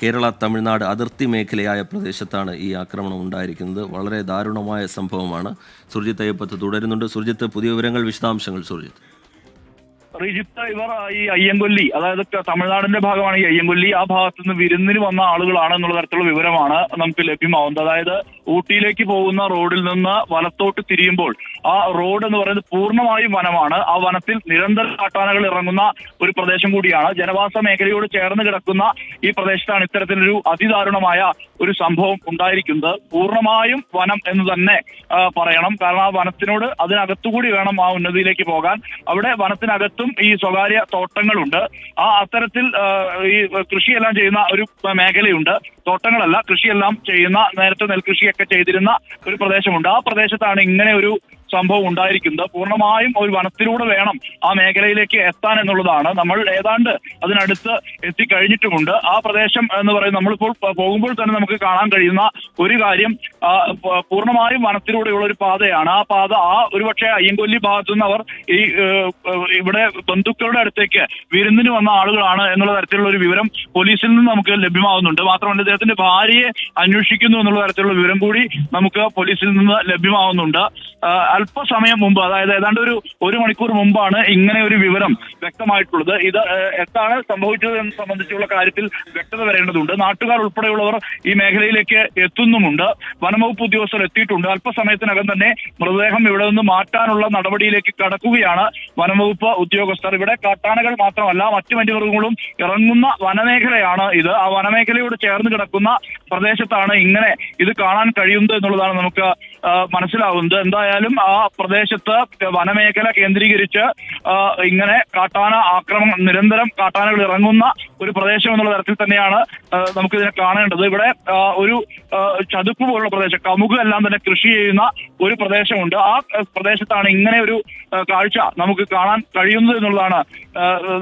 കേരള തമിഴ്നാട് അതിർത്തി മേഖലയായ പ്രദേശത്താണ് ഈ ആക്രമണം ഉണ്ടായിരിക്കുന്നത്. വളരെ ദാരുണമായ സംഭവമാണ്. സുർജിത്ത് അയ്യപ്പത്ത് തുടരുന്നുണ്ട്. സുർജിത്ത്, പുതിയ വിവരങ്ങൾ, വിശദാംശങ്ങൾ സുർജിത്ത്. റിജിത്ത്, ഇവർ ഈ അയ്യങ്കൊല്ലി, അതായത് തമിഴ്നാടിന്റെ ഭാഗമാണ് ഈ അയ്യങ്കൊല്ലി, ആ ഭാഗത്ത് നിന്ന് വിരുന്നിന് വന്ന ആളുകളാണ് എന്നുള്ള തരത്തിലുള്ള വിവരമാണ് നമുക്ക് ലഭ്യമാവുന്നത്. അതായത് ഊട്ടിയിലേക്ക് പോകുന്ന റോഡിൽ നിന്ന് വലത്തോട്ട് തിരിയുമ്പോൾ ആ റോഡ് എന്ന് പറയുന്നത് പൂർണ്ണമായും വനമാണ്. ആ വനത്തിൽ നിരന്തര കാട്ടാനകൾ ഇറങ്ങുന്ന ഒരു പ്രദേശം കൂടിയാണ്. ജനവാസ മേഖലയോട് ചേർന്ന് കിടക്കുന്ന ഈ പ്രദേശത്താണ് ഇത്തരത്തിലൊരു അതിദാരുണമായ ഒരു സംഭവം ഉണ്ടായിരിക്കുന്നത്. പൂർണ്ണമായും വനം എന്ന് തന്നെ പറയണം. കാരണം ആ വനത്തിനോട് അതിനകത്തുകൂടി വേണം ആ ഉന്നതിയിലേക്ക് പോകാൻ. അവിടെ വനത്തിനകത്തും ഈ സ്വകാര്യ തോട്ടങ്ങളുണ്ട്. ആ അത്തരത്തിൽ ഈ കൃഷിയെല്ലാം ചെയ്യുന്ന ഒരു മേഖലയുണ്ട്. തോട്ടങ്ങളല്ല, കൃഷിയെല്ലാം ചെയ്യുന്ന, നേരത്തെ നെൽകൃഷിയൊക്കെ ചെയ്തിരുന്ന ഒരു പ്രദേശമുണ്ട്. ആ പ്രദേശത്താണ് ഇങ്ങനെ ഒരു സംഭവം ഉണ്ടായിരിക്കുന്നത്. പൂർണ്ണമായും ഒരു വനത്തിലൂടെ വേണം ആ മേഖലയിലേക്ക് എത്താൻ എന്നുള്ളതാണ്. നമ്മൾ ഏതാണ്ട് അതിനടുത്ത് എത്തിക്കഴിഞ്ഞിട്ടുമുണ്ട്. ആ പ്രദേശം എന്ന് പറയുന്നത് നമ്മളിപ്പോൾ പോകുമ്പോൾ തന്നെ നമുക്ക് കാണാൻ കഴിയുന്ന ഒരു കാര്യം, പൂർണ്ണമായും വനത്തിലൂടെയുള്ള ഒരു പാതയാണ്. ആ പാത ഒരുപക്ഷെ അയ്യങ്കൊല്ലി ഭാഗത്തു നിന്ന് അവർ ഈ ഇവിടെ ബന്ധുക്കളുടെ അടുത്തേക്ക് വിരുന്നിന് വന്ന ആളുകളാണ് എന്നുള്ള തരത്തിലുള്ള ഒരു വിവരം പോലീസിൽ നിന്ന് നമുക്ക് ലഭ്യമാവുന്നുണ്ട്. മാത്രമല്ല അദ്ദേഹത്തിന്റെ ഭാര്യയെ അന്വേഷിക്കുന്നു എന്നുള്ള തരത്തിലുള്ള വിവരം കൂടി നമുക്ക് പോലീസിൽ നിന്ന് ലഭ്യമാവുന്നുണ്ട്. അല്പസമയം മുമ്പ്, അതായത് ഏതാണ്ട് ഒരു മണിക്കൂർ മുമ്പാണ് ഇങ്ങനെ ഒരു വിവരം വ്യക്തമായിട്ടുള്ളത്. ഇത് എന്താണ് സംഭവിച്ചത് എന്ന് സംബന്ധിച്ചുള്ള കാര്യത്തിൽ വ്യക്തത വരേണ്ടതുണ്ട്. നാട്ടുകാർ ഉൾപ്പെടെയുള്ളവർ ഈ മേഖലയിലേക്ക് എത്തുന്നുമുണ്ട്. വനംവകുപ്പ് ഉദ്യോഗസ്ഥർ എത്തിയിട്ടുണ്ട്. അല്പസമയത്തിനകം തന്നെ മൃതദേഹം ഇവിടെ നിന്ന് മാറ്റാനുള്ള നടപടിയിലേക്ക് കടക്കുകയാണ് വനംവകുപ്പ് ഉദ്യോഗസ്ഥർ. ഇവിടെ കാട്ടാനകൾ മാത്രമല്ല, മറ്റു വന്യമൃഗങ്ങളും ഇറങ്ങുന്ന വനമേഖലയാണ് ഇത്. ആ വനമേഖലയോട് ചേർന്ന് കിടക്കുന്ന പ്രദേശത്താണ് ഇങ്ങനെ ഇത് കാണാൻ കഴിയുന്നത് എന്നുള്ളതാണ് നമുക്ക് മനസ്സിലാവുന്നത്. എന്തായാലും ആ പ്രദേശത്ത് വനമേഖല കേന്ദ്രീകരിച്ച് ഇങ്ങനെ കാട്ടാന ആക്രമണം, നിരന്തരം കാട്ടാനകൾ ഇറങ്ങുന്ന ഒരു പ്രദേശം എന്നുള്ള തരത്തിൽ തന്നെയാണ് നമുക്കിതിനെ കാണേണ്ടത്. ഇവിടെ ഒരു ചതുപ്പ് പോലുള്ള പ്രദേശം, കമുക് എല്ലാം തന്നെ കൃഷി ചെയ്യുന്ന ഒരു പ്രദേശമുണ്ട്. ആ പ്രദേശത്താണ് ഇങ്ങനെ ഒരു കാഴ്ച നമുക്ക് കാണാൻ കഴിയുന്നത് എന്നുള്ളതാണ്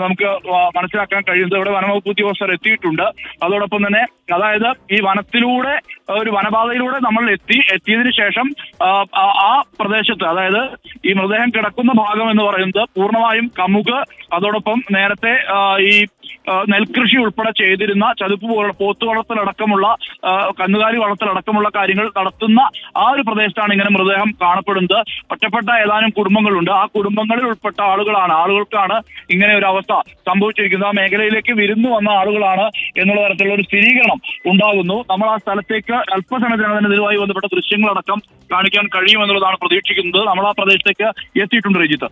നമുക്ക് മനസ്സിലാക്കാൻ കഴിയുന്നത്. ഇവിടെ വനംവകുപ്പ് ഉദ്യോഗസ്ഥർ എത്തിയിട്ടുണ്ട്. അതോടൊപ്പം തന്നെ, അതായത് ഈ വനത്തിലൂടെ, ഒരു വനപാതയിലൂടെ നമ്മൾ എത്തിയതിനു ശേഷം ആ പ്രദേശത്ത്, അതായത് ഈ മൃതദേഹം കിടക്കുന്ന ഭാഗം എന്ന് പറയുന്നത് പൂർണ്ണമായും കമുക്, അതോടൊപ്പം നേരത്തെ ഈ നെൽകൃഷി ഉൾപ്പെടെ ചെയ്തിരുന്ന ചതുപ്പ് പോലുള്ള പോത്ത് വളർത്തലടക്കമുള്ള, കന്നുകാലി വളർത്തലടക്കമുള്ള കാര്യങ്ങൾ നടത്തുന്ന ആ ഒരു പ്രദേശത്താണ് ഇങ്ങനെ മൃതദേഹം കാണപ്പെടുന്നത്. ഒറ്റപ്പെട്ട ഏതാനും കുടുംബങ്ങളുണ്ട്. ആ കുടുംബങ്ങളിൽ ഉൾപ്പെട്ട ആളുകൾക്കാണ് ഇങ്ങനെ ഒരു അവസ്ഥ സംഭവിച്ചിരിക്കുന്നത്. ആ മേഖലയിലേക്ക് വിരുന്നു വന്ന ആളുകളാണ് എന്നുള്ള തരത്തിലുള്ള ഒരു സ്ഥിരീകരണം ഉണ്ടാകുന്നു. നമ്മൾ ആ സ്ഥലത്തേക്ക് അല്പസമയത്തിനകം തന്നെ ഇതുമായി ബന്ധപ്പെട്ട ദൃശ്യങ്ങളടക്കം കാണിക്കാൻ കഴിയുമെന്നുള്ളതാണ് പ്രതീക്ഷിക്കുന്നത്. നമ്മൾ ആ പ്രദേശത്തേക്ക് എത്തിയിട്ടുണ്ട്, രജിത്ത്.